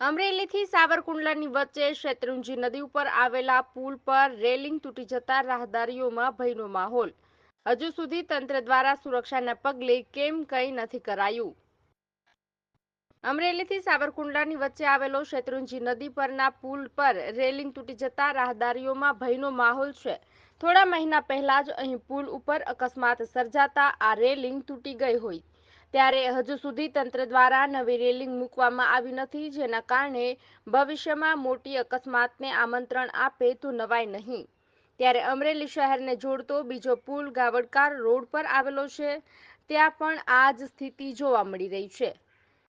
અમરેલીથી સાવરકુંડલાની વચ્ચે શેત્રુંજી નદી ઉપર આવેલા પુલ પર રેલિંગ તૂટી જતા રાહદારીઓમાં ભયનો માહોલ। હજુ સુધી તંત્ર દ્વારા સુરક્ષાના પગલે કેમ કંઈ નથી કરાયું। અમરેલીથી સાવરકુંડલાની વચ્ચે આવેલો શેત્રુંજી નદી પરના પુલ પર રેલિંગ તૂટી જતા રાહદારીઓમાં ભયનો માહોલ છે। થોડા મહિના પહેલા જ અહીં પુલ ઉપર અકસ્માત સર્જાતા આ રેલિંગ તૂટી ગઈ હોય ત્યારે હજુ સુધી તંત્ર દ્વારા નવી રેલિંગ મૂકવામાં આવી નથી, જેના કારણે ભવિષ્યમાં મોટી અકસ્માતને આમંત્રણ આપે તો નવાય નહીં। ત્યારે અમરેલી શહેરને જોડતો બીજો પુલ ગાવડકાર રોડ પર આવેલો છે, ત્યાં પણ આ જ સ્થિતિ જોવા મળી રહી છે।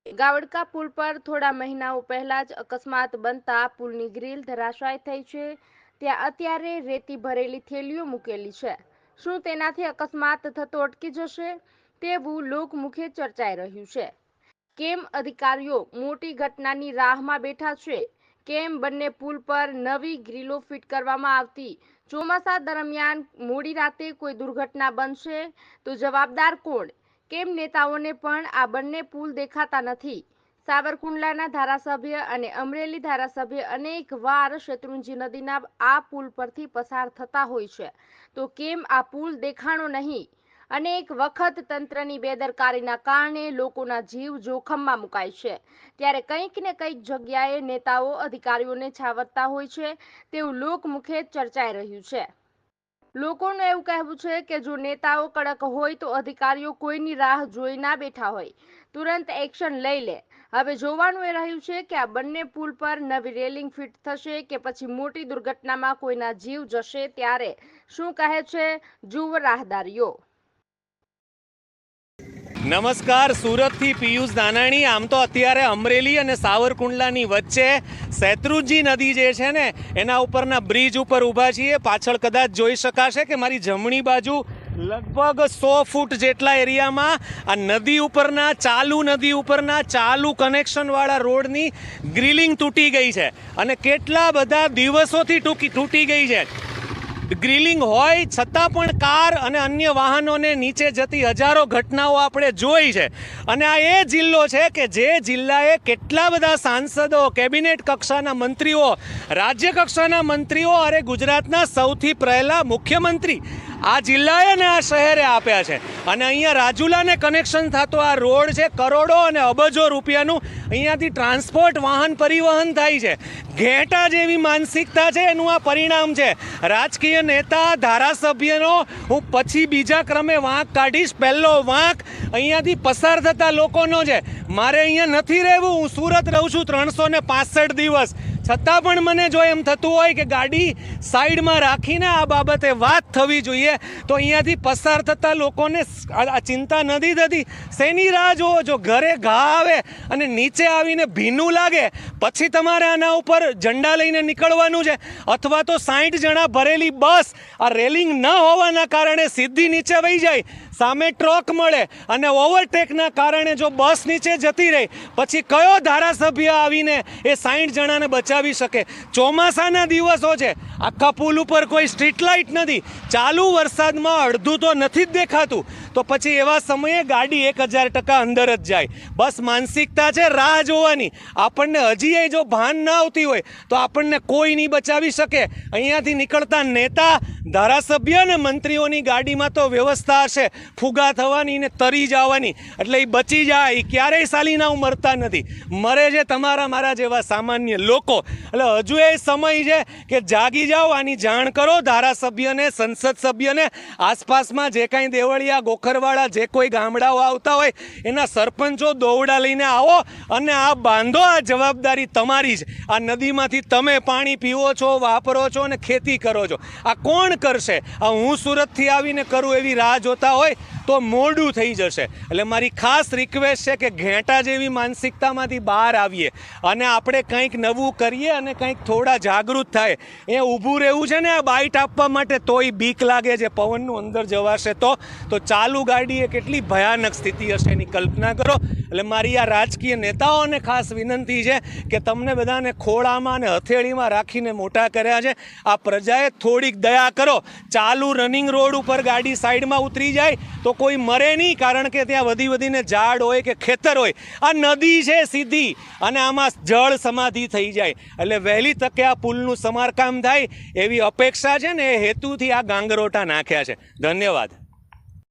ગાવડકા પુલ પર થોડા મહિનાઓ પહેલા જ અકસ્માત બનતા પુલની ગ્રીલ ધરાશાય થઈ છે। ત્યાં અત્યારે રેતી ભરેલી થેલીઓ મૂકેલી છે। શું તેનાથી અકસ્માત થતો અટકી જશે તેવું લોકમુખે ચર્ચાઈ રહ્યું છે। કેમ અધિકારીઓ મોટી ઘટનાની રાહમાં બેઠા છે? કેમ બંને પુલ પર નવી ગ્રીલો ફિટ કરવામાં આવતી? ચોમાસા દરમિયાન મોડી રાતે કોઈ દુર્ઘટના બનશે તો જવાબદાર કોણ? કેમ નેતાઓને પણ આ બંને પુલ દેખાતા નથી? સાવરકુંડલાના ધારાસભ્ય અને અમરેલી ધારાસભ્ય અનેક વાર શેત્રુંજી નદીના આ પુલ પરથી પસાર થતા હોય છે, તો કેમ આ પુલ દેખાણો નહીં? અનેક વખત તંત્રની બેદરકારીના કારણે લોકોના જીવ જોખમમાં મુકાય છે, ત્યારે કંઈક ને કંઈક જગ્યાએ નેતાઓ અધિકારીઓને છાવરતા હોય છે તેવું લોકમુખે ચર્ચાઈ રહ્યું છે। લોકોનું એવું કહેવું છે કે જો નેતાઓ કડક હોય તો અધિકારીઓ કોઈની રાહ જોઈ ના બેઠા હોય, તુરંત એક્શન લઈ લે। હવે જોવાનું એ રહ્યું છે કે આ બંને પુલ પર નવી રેલિંગ ફિટ થશે કે પછી મોટી દુર્ઘટનામાં કોઈના જીવ જશે, ત્યારે શું કહે છે જુઓ રાહદારીઓ। નમસ્કાર, સુરતથી પિયુષ દાનાણી। આમ તો અત્યારે અમરેલી અને સાવરકુંડલાની વચ્ચે શેત્રુંજી નદી જે છે ને એના ઉપરના બ્રિજ ઉપર ઊભા છીએ। પાછળ કદાચ જોઈ શકાશે કે મારી જમણી બાજુ લગભગ 100 ફૂટ જેટલા એરિયામાં આ નદી ઉપરના ચાલુ કનેક્શનવાળા રોડની ગ્રીલિંગ તૂટી ગઈ છે અને કેટલા બધા દિવસોથી તૂટી ગઈ છે। ગ્રીલિંગ હોય છતાં પણ કાર અને અન્ય વાહનોને નીચે જતી હજારો ઘટનાઓ આપણે જોઈ છે। અને આ એ જિલ્લો છે કે જે જિલ્લાએ કેટલા બધા સાંસદો, કેબિનેટ કક્ષાના મંત્રીઓ, રાજ્ય કક્ષાના મંત્રીઓ, અરે ગુજરાતના સૌથી પહેલા મુખ્યમંત્રી આ જિલ્લાએ ને આ શહેરે આપ્યા છે। અને અહીંયા રાજુલાને કનેક્શન થતો આ રોડ છે, કરોડો અને અબજો રૂપિયાનું અહીંયાથી ટ્રાન્સપોર્ટ વાહન પરિવહન થાય છે। ઘેટા જેવી માનસિકતા છે, એનું આ પરિણામ છે। રાજકીય નેતા, ધારાસભ્યનો હું પછી બીજા ક્રમે વાંક કાઢીશ। પહેલો વાંક અહીંયાથી પસાર થતા લોકોનો છે। મારે અહીંયા નથી રહેવું, હું સુરત રહું છું 365 દિવસ, છતાં પણ મને જો એમ થતું હોય કે ગાડી સાઈડમાં રાખીને આ બાબતે વાત થવી જોઈએ તો અહીંયાથી પસાર થતા લોકોને આ ચિંતા નથી થતી। શેની રાહ જોવો છો? ઘરે ઘા આવે અને નીચે આવીને ભીનું લાગે પછી તમારે આના ઉપર ઝંડા લઈને નીકળવાનું છે, અથવા તો 60 જણા ભરેલી બસ આ રેલિંગ ન હોવાના કારણે સીધી નીચે વહી જાય, સામે ટ્રક મળે અને ઓવરટેકના કારણે જો બસ નીચે જતી રહી પછી કયો ધારાસભ્ય આવીને એ 60 જણાને બચાવી શકે? ચોમાસાના દિવસો છે, આખા પુલ ઉપર કોઈ સ્ટ્રીટ લાઇટ નથી, ચાલુ વરસાદમાં અડધું તો નથી જ દેખાતું, તો પછી એવા સમયે ગાડી 1000% અંદર જ જાય। બસ માનસિકતા છે રાહ જોવાની। આપણને હજી એ જો ભાન ન આવતી હોય તો આપણને કોઈ નહીં બચાવી શકે। અહીંયાથી નીકળતા નેતા, ધારાસભ્ય અને મંત્રીઓની ગાડીમાં તો વ્યવસ્થા હશે ફુગા થવાની ને તરી જવાની, એટલે એ બચી જાય, એ ક્યારેય સાલીનાઓ મરતા નથી, મરે છે તમારા મારા જેવા સામાન્ય લોકો। એટલે હજુ એ સમય છે કે જાગી જાઓ, આની જાણ કરો ધારાસભ્યને, સંસદ સભ્યને, આસપાસમાં જે કાંઈ દેવળિયા, ગોખરવાળા જે કોઈ ગામડાઓ આવતા હોય એના સરપંચો દોવડા લઈને આવો અને આ બાંધો। આ જવાબદારી તમારી છે। આ નદીમાંથી તમે પાણી પીવો છો, વાપરો છો અને ખેતી કરો છો। આ કોણ કરશે? આ હું સુરતથી આવીને કરું એવી રાહ જોતા હોય તો મોડું થઈ જશે। એટલે મારી ખાસ રિક્વેસ્ટ છે કે ઘેટા જેવી માનસિકતામાંથી બહાર આવીએ અને આપણે કંઈક નવું કરીએ અને કંઈક થોડા જાગૃત થાય। એ ઊભું રહેવું છે ને આ બાઇટ આપવા માટે તોય બીક લાગે છે પવનનું અંદર જવાશે તો ચાલુ ગાડીએ કેટલી ભયાનક સ્થિતિ હશે એની કલ્પના કરો। એટલે મારી આ રાજકીય નેતાઓને ખાસ વિનંતી છે કે તમને બધાને ખોળામાં અને હથેળીમાં રાખીને મોટા કર્યા છે, આ પ્રજાએ થોડીક દયા કરો। ચાલુ રનિંગ રોડ ઉપર ગાડી સાઈડમાં ઉતરી જાય તો કોઈ મરે નહીં, કારણ કે ત્યાં વધીને ઝાડ હોય કે ખેતર હોય. આ નદી છે સીધી, અને આમાં જળ સમાધિ થઈ જાય. એટલે વહેલી તકે આ પુલનું સમારકામ થાય એવી અપેક્ષા છે ને, એ હેતુથી આ ગાંગરોટા નાખ્યા છે. ધન્યવાદ.